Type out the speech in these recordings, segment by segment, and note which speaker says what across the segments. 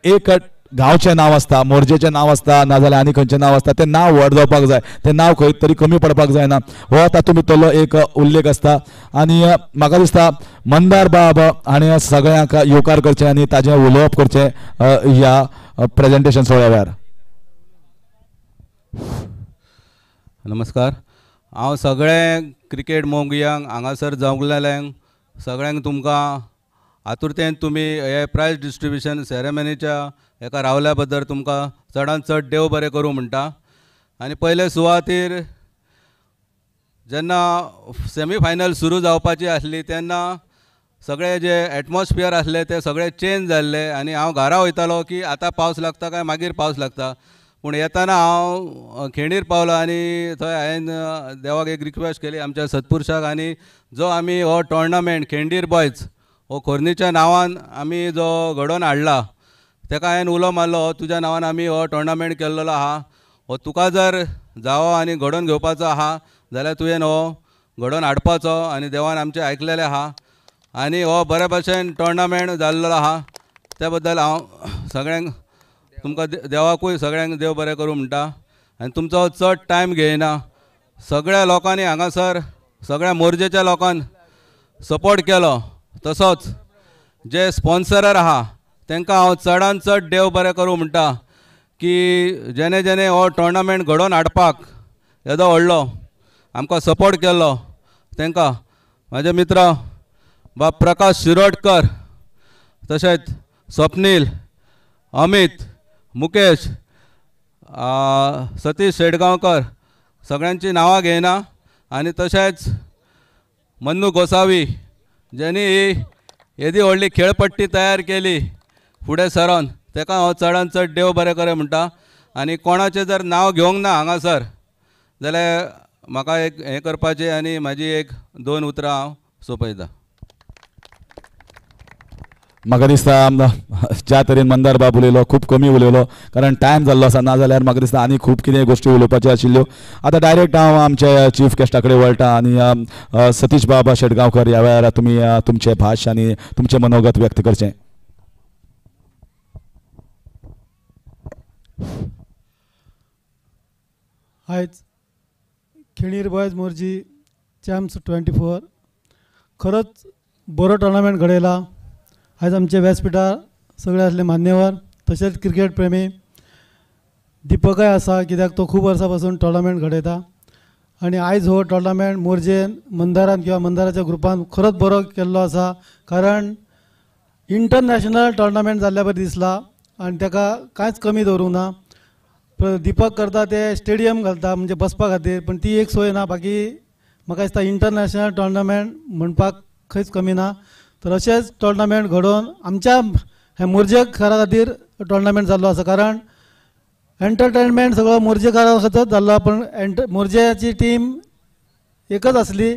Speaker 1: एक गांवचें नांव आसता, मोरजेचें नांव आसता, नाजाल्यार आनी खंयचें नांव आसता, तें नांव व्हड जावपाक जाय, तें नांव खंय तरी कमी पडपाक जायना, हो तातूंत भितरलो एक उल्लेख आसता. आनी म्हाका दिसता मंदार बाब हाणें सगळ्यांक येवकार करचें आनी ताजें उलोवप करचें ह्या प्रेजेंटेशन सुवाळ्यार.
Speaker 2: नमस्कार. हांव सगळे क्रिकेट मोगयांक हांगासर जावलेल्यांक सगळ्यांक तुमकां आतुरतेन तुमी हे प्रायज डिस्ट्रिब्युशन सेरेमनीच्या हेका रावल्या बद्दल तुमकां चडांत चड देव बरें करूं म्हणटा. आनी पयले सुवातेर जेन्ना सेमी फायनल सुरू जावपाची आसली तेन्ना सगळे जे एटमॉस्फियर आसले ते सगळे चेंज जाल्ले आनी हांव घरा वयतालो की आतां पावस लागता काय मागीर पावस लागता. पूण येताना हांव खेणीर पावलो आनी थंय हांवें देवाक एक रिक्वेस्ट केली आमच्या सत्पुरुशाक, आनी जो आमी हो टोर्नामेंट खेंडीर बॉयज हो खोर्नीच्या नांवान आमी जो घडोवन हाडला ताका हांवें उलो मारलो, तुज्या नांवान आमी हो टोर्नामेंट केल्लो आहा, हो तुका जर जावो आनी घडोवन घेवपाचो आहा जाल्यार तुवें हो घडोवन हाडपाचो आनी देवान आमचें आयकलेलें आहा आनी हो बरे भशेन टोर्नामेंट जाल्लो आहा. त्या बद्दल हांव सगळ्यांक तुमकां देवाकूय सगळ्यांक देव बरें करूं म्हणटा. आनी तुमचो चड टायम घेयना, सगळ्या लोकांनी हांगासर सगळ्या मोरजेच्या लोकांनी सपोर्ट केलो, तसोच जे स्पॉन्सरर आहा तांकां हांव चडांत चड देव बरें करूं म्हणटा की जेणे जेणे हो टोर्नामेंट घडोवन हाडपाक येदो व्हडलो आमकां सपोर्ट केल्लो तांकां म्हाजे मित्र बाब प्रकाश शिरोडकर, तशेंच स्वप्नील, अमित, मुकेश, सतीश शेटगांवकर सगळ्यांची नांवां घेयना आनी तशेंच मन्नू गोसावी जेणी ही येदी व्हडली खेळपट्टी तयार केली फुडें सरोन ताका हांव चडांत चड देव बरें करे म्हणटा. आनी कोणाचें जर नांव घेवंक ना हांगासर जाल्यार म्हाका एक हें करपाचें आनी म्हाजी एक 2 उतरां हांव सोंपयतां.
Speaker 1: म्हाका दिसता ज्या तरेन मंदार बाब उलयलो खूब कमी उलयलो कारण टायम जाल्लो आसा, नाजाल्यार म्हाका दिसता आनी खूब कितें गोश्टी उलोवपाच्यो आशिल्ल्यो. आतां डायरेक्ट हांव आमच्या चीफ गेस्टा कडेन वळटा आनी सतीश बाबा शेटगांवकर ह्या वेळार तुमी तुमचें भाश आनी तुमचें मनोगत व्यक्त करचें.
Speaker 3: आयज खेणीर बॉयज मोरजी चॅम्प्स 24 खरोच बरो टोर्नामेंट घडयला. आयज आमचे व्यासपीठार सगळे असले मान्यवर तशेंच क्रिकेट प्रेमी दिपकय आसा, कित्याक तो खूब वर्सां पासून टोर्नामेंट घडयता आनी आयज हो टोर्नामेंट मोरजेन मंदारान किंवा मंदाराच्या ग्रुपान खरोच बरो केल्लो आसा, कारण इंटरनॅशनल टोर्नामेंट जाल्ल्या बरें दिसला आनी ताका कांयच कमी दवरूंक ना. दीपक करता ते स्टेडियम घालता म्हणजे बसपा खातीर, पण ती एक सोय ना. बाकी म्हाका दिसता इंटरनॅशनल टोर्नामेंट म्हणपाक खंयच कमी ना. तर अशेंच टोर्नामेंट घडोवन आमच्या हे मोरजेकारा खातीर टोर्नामेंट जाल्लो आसा, कारण एंटरटेनमेंट सगळो मोरजेकारा खातीर जाल्लो. पण मोरजेची टीम एकच आसली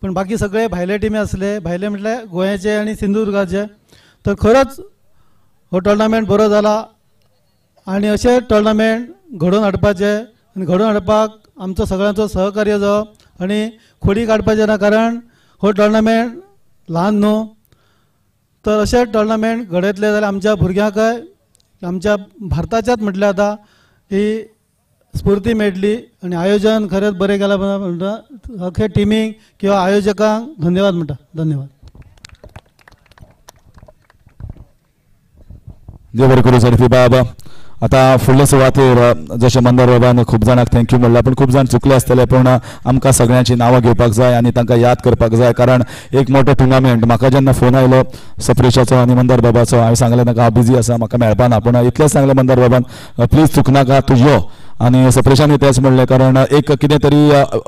Speaker 3: पण बाकी सगळे भायले टिमी आसले, भायले म्हटल्यार गोंयाचे आनी सिंधुदुर्गाचे. तर खरोच हो टोर्नामेंट बरो जाला आनी अशें टोर्नामेंट घडोवन हाडपाचे आनी घडोवन हाडपाक आमचो सगळ्यांचो सहकार्य जावप आनी खोडी काडपाचें ना, कारण हो टोर्नामेंट ल्हान न्हू. तर अशें टोर्नामेंट घडयतले जाल्यार आमच्या भुरग्यांकय आमच्या भारताच्याच म्हटल्यार आतां ही स्फूर्ती मेळटली आनी आयोजन खरेंच बरें केलां म्हणटा अख्खे टिमीक किंवा आयोजकांक धन्यवाद म्हणटा. धन्यवाद.
Speaker 1: देव बरें करूं झडपी बाब. आतां फुडले सुवातेर जशें मंदार बाबान खूब जाणांक थँक्यू म्हणला, पण खूब जाण चुकले आसतले, पूण आमकां सगळ्यांची नांवां घेवपाक जाय आनी तांकां याद करपाक जाय, कारण एक मोठो टुर्नामेंट. म्हाका जेन्ना फोन आयलो सप्रेशाचो आनी मंदार बाबाचो, हांवें सांगलें ताका हांव बिजी आसा, म्हाका मेळपाना, पूण इतलेंच सांगलें मंदार बाबान प्लीज चुकनाका तूं यो. आनी सप्रेशानूय तेंच म्हणलें, कारण एक कितें तरी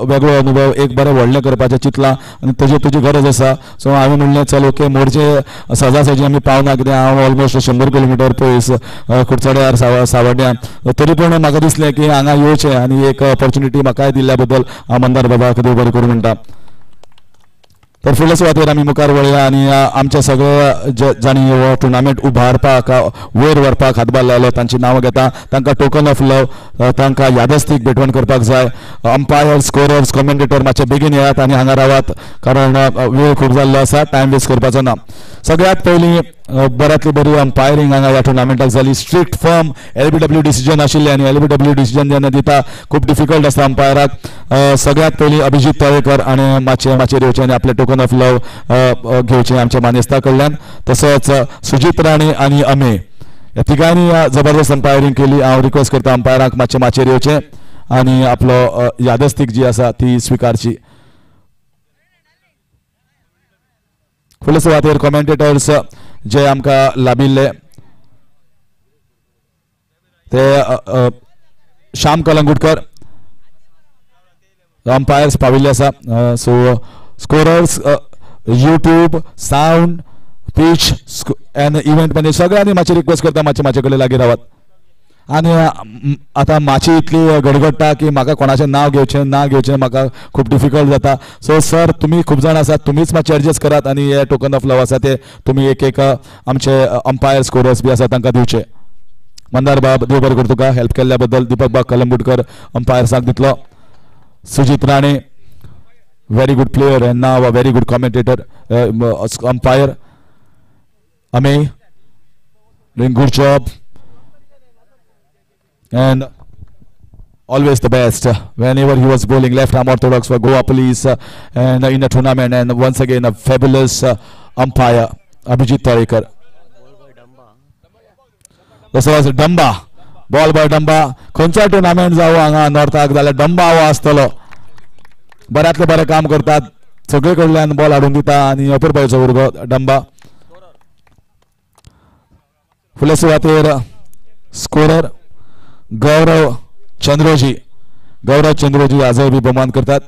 Speaker 1: वेगळो अनुभव एक बरें व्हडलें करपाचें चिंतलां आनी तुजी गरज आसा. सो हांवें म्हणलें चल ओके मोरजे सजासजी आमी पावना, कित्याक हांव ऑलमोस्ट 100 किलोमिटर पयस कुडचड्यार सावड्ड्या, तरी पूण म्हाका दिसलें की हांगा येवचें आनी एक ऑपॉर्च्युनिटी म्हाकाय दिल्ल्या बद्दल हांव मंदार बाबाक देव बरें करूं म्हणटा. तर फुडल्या सुवातेर आमी मुखार वळया आनी आमच्या सगळ्या जाणी हो टुर्नामेंट उबारपाक वयर व्हरपाक हातभार लायलो तांची नांवां घेता. तांकां टोकन ऑफ लव, तांकां यादस्तीक भेटवण करपाक जाय. अंपायर, स्कोरर्स, कॉमेंटेटर मातशे बेगीन येयात आनी हांगा रावात, कारण वेळ खूब जाल्लो आसा, टायम वेस्ट करपाचो ना. सगळ्यात पयलीं बऱ्यांतली बरी अंपायरींग हांगा ह्या टुर्नामेंटाक जाली. स्ट्रिक्ट फर्म LBW डिसिजन आशिल्ले आनी LBW डिसिजन जेन्ना दिता खूब डिफिकल्ट आसता अंपायराक. सगळ्यांत पयलीं अभिजीत तळेकर आणि माचयेर येवचें आनी आपले टोकन ऑफ लव घेवचें आमच्या मानेस्ता कडल्यान. तसोच सुजीत राणे आनी अमे ह्या तिगांनी जबरदस्त अंपायरींग केली. हांव रिक्वेस्ट करता अंपायराक मातशें माचयेर येवचें आनी आपलो यादस्तीक जी आसा ती स्विकारची. फुडले सुवातेर कॉमेंटेटर्स जे आमकां लाबिल्ले ते श्याम कलंगुटकर अंपायर्स पाविल्ले आसा. So scorers YouTube sound pitch end event manager सगळ्यांनी मातशें रिक्वेस्ट करता मातशे कडेन लागीं रावात. आनी आतां माची इतली गडगडटा की म्हाका कोणाचें नांव घेवचें म्हाका खूब डिफिकल्ट जाता. सो सर तुमी खूब जाण आसात, तुमीच मातशें एडजस्ट करात आनी हे टोकन ऑफ लव आसा ते तुमी एक आमचे अंपायर स्कोरर्स बी आसा तांकां दिवचे. मंदार बाब देव बरें कर तुका हेल्प केल्ल्या बद्दल. दीपक बाग कलंगुटकर अंपायर्साक दितलो. Sujit Rane very good player and now a very good commentator umpire. अमे doing good job and always the best whenever he was bowling left arm orthodox for Goa Police and in a tournament. And once again a fabulous umpire Abhijit Tolekar. This was Damba ball by Damba. खंयच्या tournament जावं हांगा नॉर्थाक जाल्यार डंबा हो आसतलो. बऱ्यांतले बरें काम करतात, सगळे कडल्यान बॉल हाडून दिता आनी अपुरबायेचो भुरगो डंबा. फुडले सुवातेर स्कोरर गौरव चंद्रोजी आजय बी भोवमान करतात.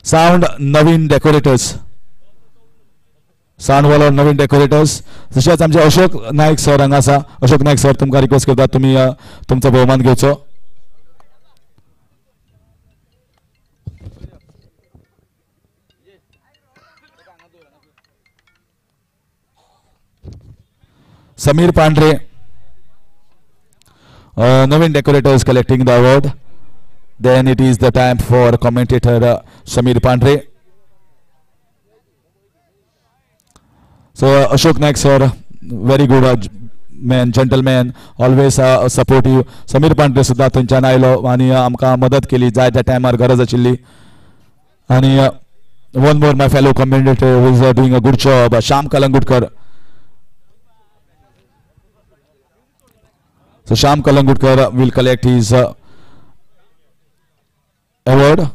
Speaker 1: साऊंड नवीन डेकोरेटर्स साऊंड वॉलर नवीन डेकोरेटर्स तशेंच आमचे अशोक नायक सर हांगा आसा. अशोक नायक सर तुमकां रिक्वेस्ट करता तुमी तुमचो भोवमान घेवचो. समीर पांढरे Navin decorators collecting the award. Then it is the time for commentator Samir Pandre. So Ashok Naik sir, very good man, gentleman, always supportive. Samir Pandre सुद्धा थंयच्यान आयलो आनी आमकां मदत केली जाय त्या टायमार गरज आशिल्ली. आनी one more my fellow commentator who is doing a good job, Shyam Kalangutkar. So Shyam Kalangutkar will collect his award.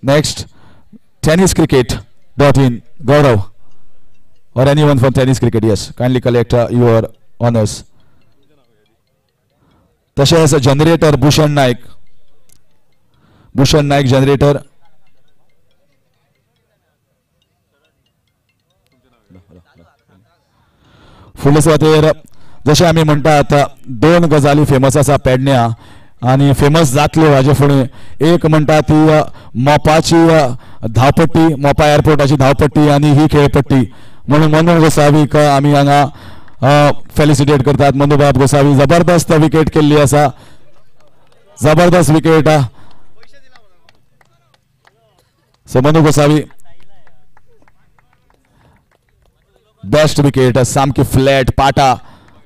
Speaker 1: Next, tenniscricket.in, Gaurav or anyone from tennis cricket, yes, kindly collect your honors. तशेंच generator Bhushan Naik generator. फुडले सुवातेर जशें आमी म्हणटात दोन गजाली famous आसा पेडण्या आनी फेमस जातल्यो हाजे फुडें. एक म्हणटा ती मोपाची धांवपट्टी, मोपा एअरपोर्टाची धांवपट्टी आनी ही खेळपट्टी. म्हणून मनु गोसावीक आमी हांगा फेलिसिटेट करतात. मनुबाब गोसावी जबरदस्त विकेट केल्ली आसा, जबरदस्त wicket. So Manu Gosavi best wicket, सामकी फ्लॅट पाटा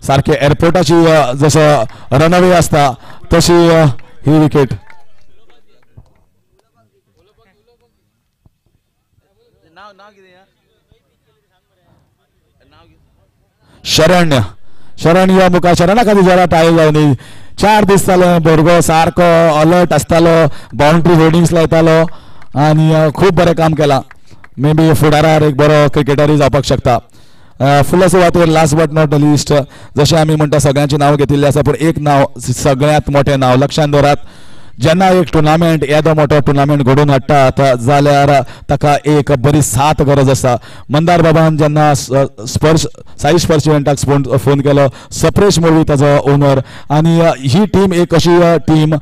Speaker 1: सारखे एअरपोर्टाची जसं रनअवे असता तशी ही विकेट. शरण्य मुखार शरणा खातीर जरा पाळी जावनी. 4 दीस जाले भुरगो सारको अलर्ट आसतालो, बाउंड्री होल्डिंग्स लायतालो आनी खूब बरें काम केलां. मे बी फुडारार एक बरो क्रिकेटरय जावपाक शकता. फुडल्या सुवातेर last but not the list जशें आमी म्हणटा सगळ्यांची नांव घेतिल्ली आसा, पूण एक नांव सगळ्यांत मोठें नांव लक्षांत दवरात. जेन्ना एक टुर्नामेंट येदो मोठो टुर्नामेंट घडोवन हाडटात जाल्यार ताका एक बरी साथ गरज आसा. मंदार बाबान जेन्ना साई स्पर्श इव्हेंटाक फोन केलो, सप्रेश मोळवी ताजो ओनर, आनी ही टीम एक अशी टीम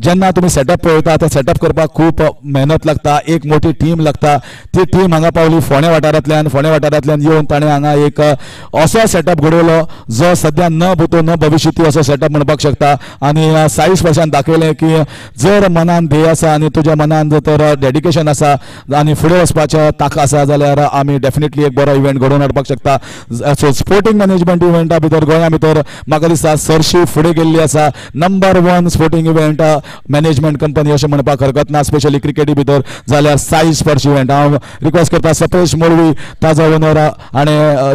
Speaker 1: जेन्ना तुमी सेटअप पळयता ते सेटअप करपाक खूब मेहनत लागता, एक मोठी टीम लागता. ती टीम हांगा पावली फोंड्या वाठारांतल्यान येवन ताणें हांगा एक असो सेटअप घडयलो जो सद्या न भूतो न भविष्यती असो सेटअप म्हणपाक शकता. आनी साई स्पर्शान दाखयलें की जर मनान ध्येय आसा आनी तुज्या मनान जर डेडिकेशन आसा आनी फुडें वचपाचो तांक आसा जाल्यार आमी डेफिनेटली एक बरो इव्हेंट घडोवन हाडपाक शकता. सो स्पोर्टिंग मॅनेजमेंट इव्हेंटा भितर गोंया भितर म्हाका दिसता सरशी फुडें गेल्ली आसा. Number 1 sporting event management company अशें म्हणपाक हरकत ना, स्पेशली क्रिकेटी भितर जाल्यार साई स्पर्श इव्हेंट. हांव रिक्वेस्ट करता सपेश मोरवी ताजो ओनर आनी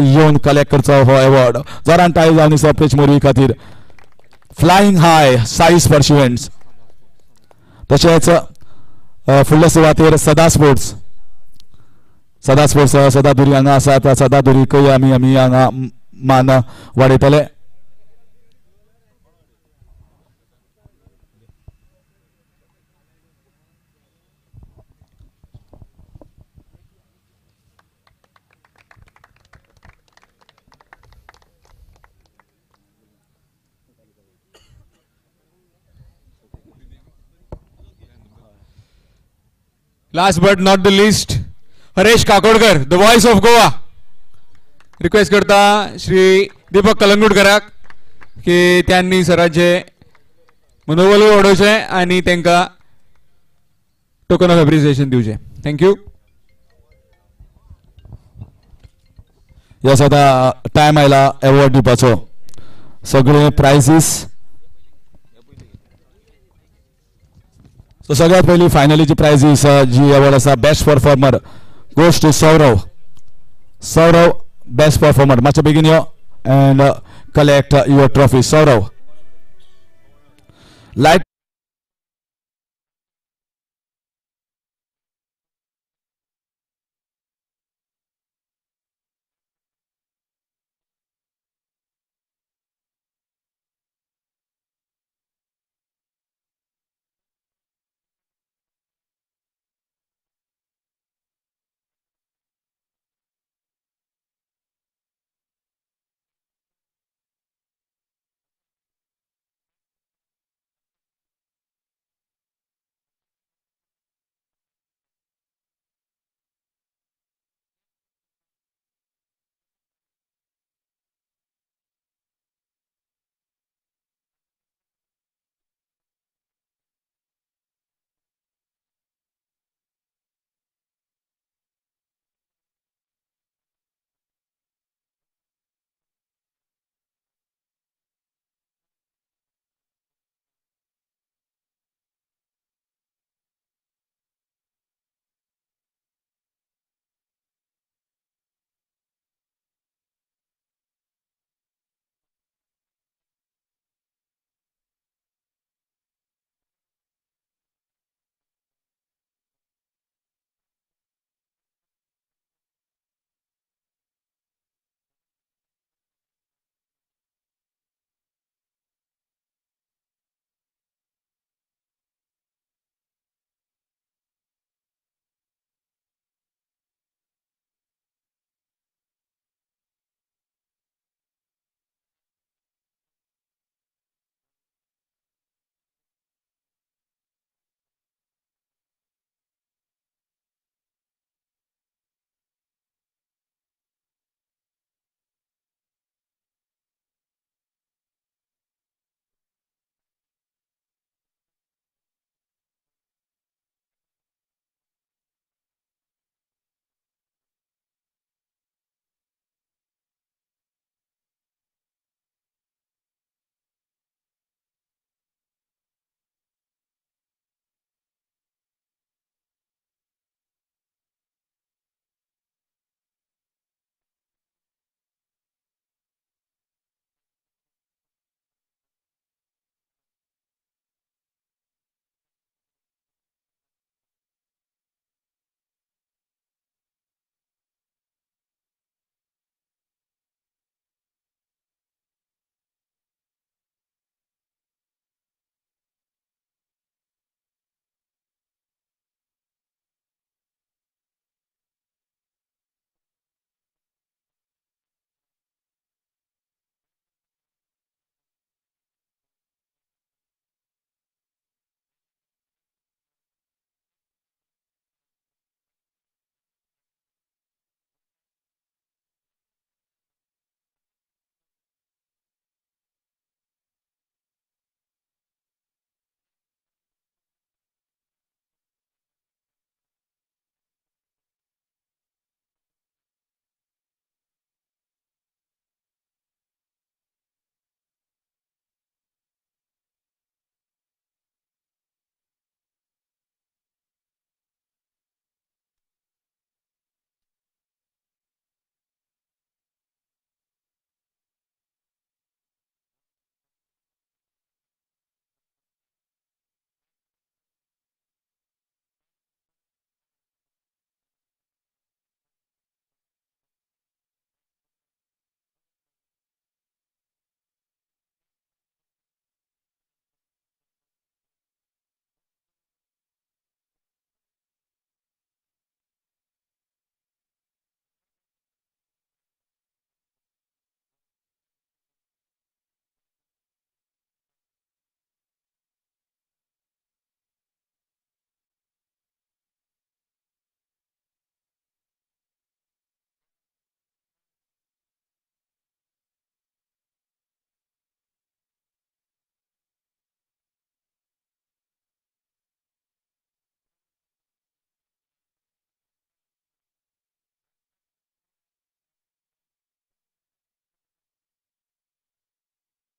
Speaker 1: येवन कलेक्ट करचो हो एवॉर्ड. जोरान टाय जावन सपेश मोरवी खातीर. फ्लायींग हाय साई स्पर्श इव्हेंट्स. तशेंच फुडल्या सुवातेर सदा स्पोर्ट्स सदादुरी हांगा आसात. सदादुरीकय आमी हांगा मान वाडयतले.
Speaker 4: Last but not the least, Haresh Kakodkar, the voice of Goa. Request करता श्री दीपक कलंगूटकराक की त्यांनी सराचे मनोबल वाडोवचें आनी तांकां टोकन ऑफ एप्रिसिएशन दिवचें. थँक्यू.
Speaker 1: यस, आतां टायम आयला एवॉर्ड दिवपाचो. सगळे प्रायजीस. सो सगळ्यात पयली फायनलीची प्रायजीस जी एवॉर्ड आसा best performer goes to Saurav. Best performer. मातशें बेगीन यो and collect your trophy. Saurav लायट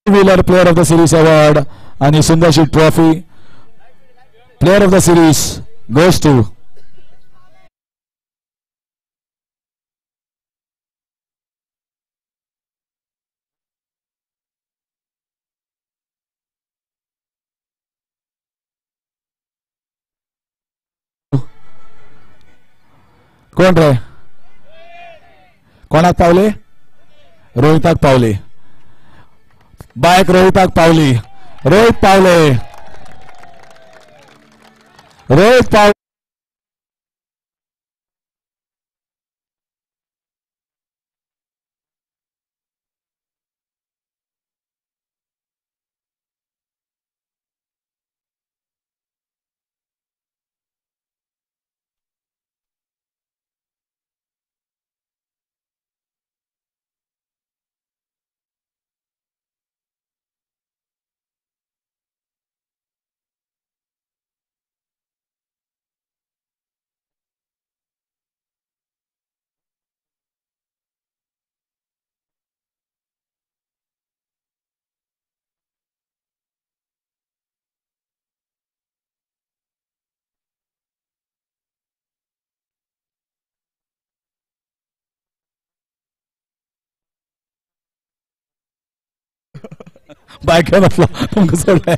Speaker 1: Wheeler Player of the Series award आणि सुंदरशी trophy Player of the Series goes to कोण रे कोणाक पावले रोहिताक पावले बायक रोहिताक पावली रोहित पावले रोहित पाव बाईक घेऊन असलो तुमका सोडले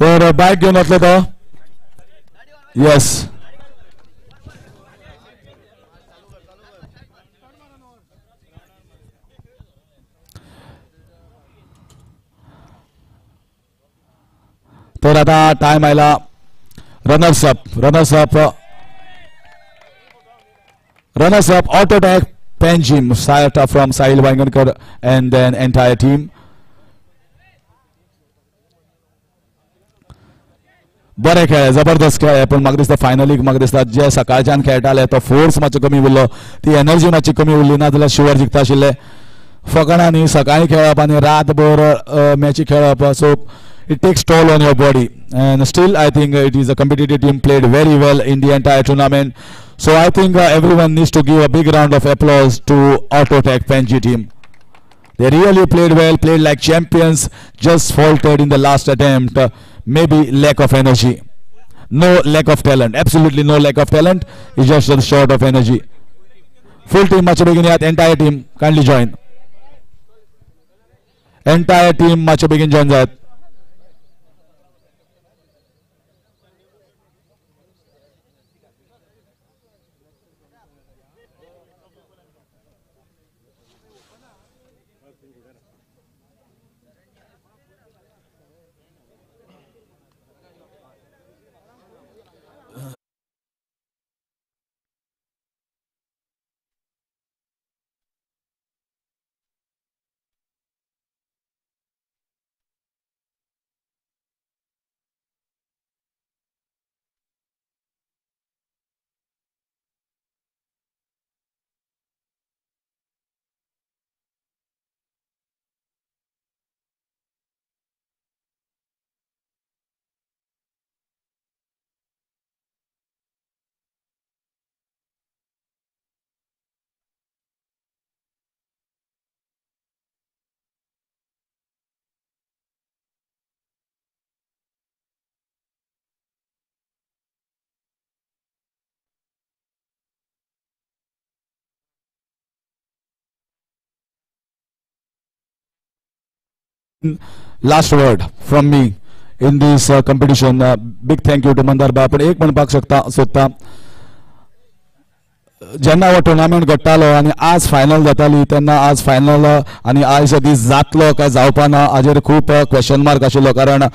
Speaker 1: तर बाईक घेऊन असलो तो येस तर आता टाइम आयला रनर्स अप ऑटो टॅक Panjim Sayata from Sahil Wangankar and then entire team. बरे खेळ जबरदस्त खेळ पण म्हाका दिसता फायनली म्हाका दिसता जे सकाळच्यान खेळटाले तो फोर्स मातसो कमी उरलो ती एनर्जी मातशी कमी उरली ना जाल्यार शुवर जिखता आशिल्ले फकाणांनी सकाळी खेळप आनी रातभर मॅची खेळप so it takes toll on your body and still I think it is a competitive team played very well in the entire tournament. So I think everyone needs to give a big round of applause to Autotech Panji team. They really played well, played like champions, just faltered in the last attempt. Maybe lack of energy. No lack of talent, absolutely no lack of talent. It's just a short of energy. Full team match begin at entire team kindly join. Entire team match begin join that. Last word from me in this competition. Big thank you to Mandar Ba. पण एक म्हणपाक सोदता जेन्ना हो tournament घडटालो आनी आज final जाताली तेन्ना आज फायनल आनी आयचो दीस जातलो काय जावपा ना हाजेर खूब क्वेश्चन मार्क आशिल्लो कारण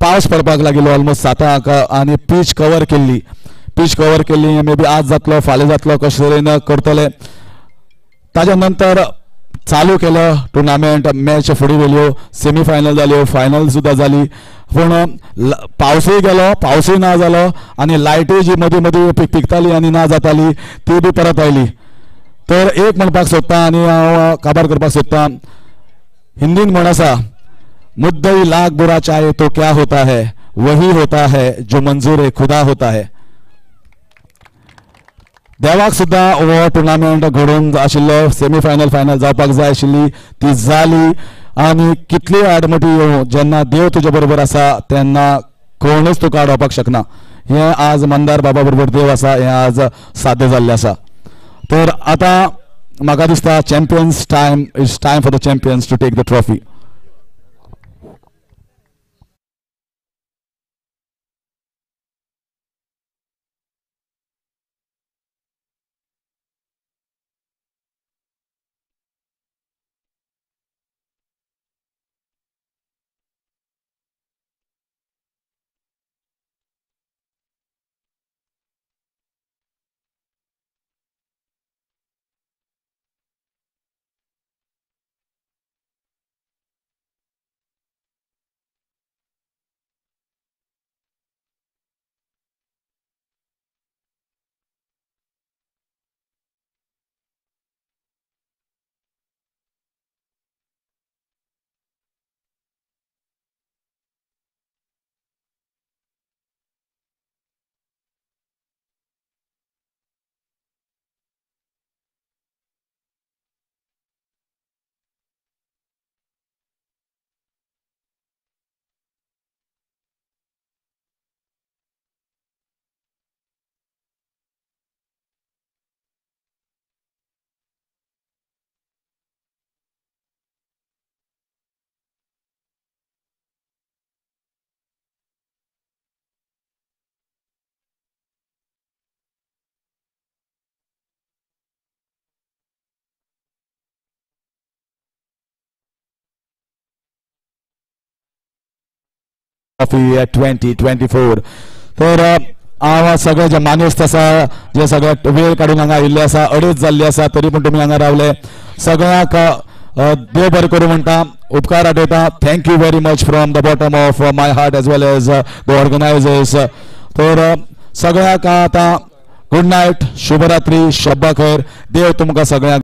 Speaker 1: पावस पडपाक लागिल्लो ऑलमोस्ट 7 आनी पीच कवर केल्ली मे बी आज जातलो फाल्यां जातलो कशे तरेन करतले ताज्या नंतर चालू केलं टुर्नामेंट मॅच फुडें गेल्यो सेमी फायनल जाल्यो फायनल सुद्दां जाली पूण पावसूय गेलो पावसूय ना जालो आनी लायटूय जी मदीं मदीं पिकताली आनी ना जाताली ती बी परत आयली तर एक म्हणपाक सोदता आनी हांव काबार करपाक सोदता हिंदीन म्हण आसा मुद्दई लाख बुरा चाहे तो क्या होता है वही होता है जो मंजूर खुदा होता है देवाक सुद्दां हो टुर्नामेंट घडोवन आशिल्लो सेमी फायनल फायनल जावपाक जाय आशिल्ली ती जाली आनी कितली आडमोटी येवं जेन्ना देव तुजे बरोबर आसा तेन्ना कोणूच तुका आडोवपाक शकना हें आज मंदार बाबा बरोबर देव आसा हें आज साध्य जाल्लें आसा तर आतां म्हाका दिसता champions time it's time for the champions to take the trophy trophy at 2024 तर हांव सगळे जे मानेस्त आसा जे सगळे वेळ काडून हांगा आयिल्ले आसा 2:30 जाल्ली आसा तरी पूण तुमी हांगा रावले सगळ्यांक देव बरें करूं म्हणटा उपकार आठयता thank you very much from the bottom of my heart as well as the organisers तर सगळ्यांक आतां गुड नायट शुभरात्री शब्बा खैर देव तुमकां सगळ्यांक